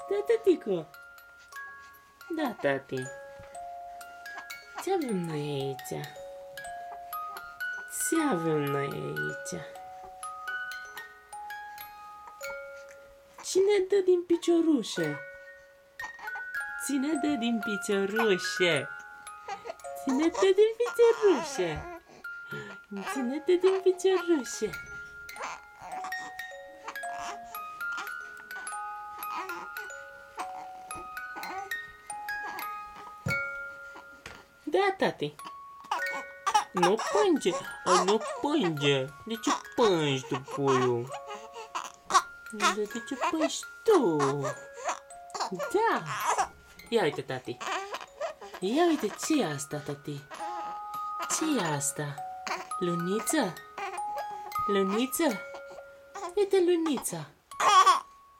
Da, tătico. Da, tati. Ce avem noi aici? Ce avem noi aici? Cine dă din piciorușe? Cine dă din piciorușe? Cine dă din piciorușe? Cine dă din piciorușe? Da, tati. Nu plânge. Ai, nu plânge. De ce plângi tu, puiul? De ce plângi tu? Da. Ia uite, tati. Ia uite, ce e asta, tati? Ce e asta? Luniță? Luniță? Uite lunița.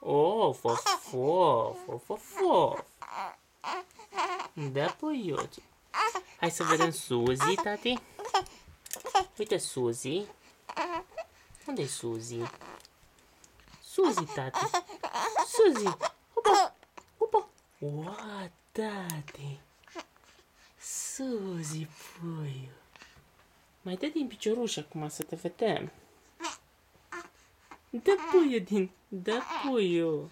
Oh, fof, fof, fof, fof. Da, puiuțu. Hai să vedem Suzy, tati. Uite Suzy. Unde-i Suzy? Suzy, tati. Suzy. Opa, opa. Ua, tati. Suzy, puiu. Mai dă din picioruș acum să te vedem. Dă puiu din... Dă puiu.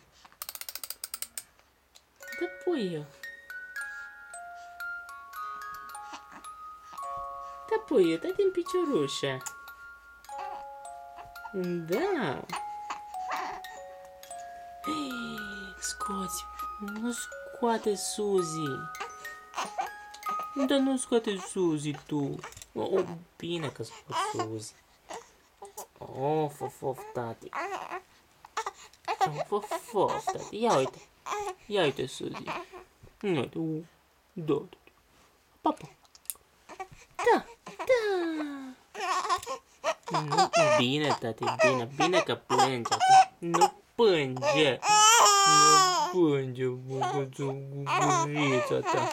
Dă puiu. Da, puiu, dă din piciorușă. Da. Hei, scoți. Nu scoate Suzy. Dar nu scoate Suzy tu. Oh, bine că scoți Suzy. Of, of, of, tati. Of, of, of, tati. Ia uite. Ia uite, Suzy. Ia uite. Da. Papa. Da. Da. Nu, bine, tati, bine. Bine că plânge acum. Nu plânge. Nu plânge, gurița ta.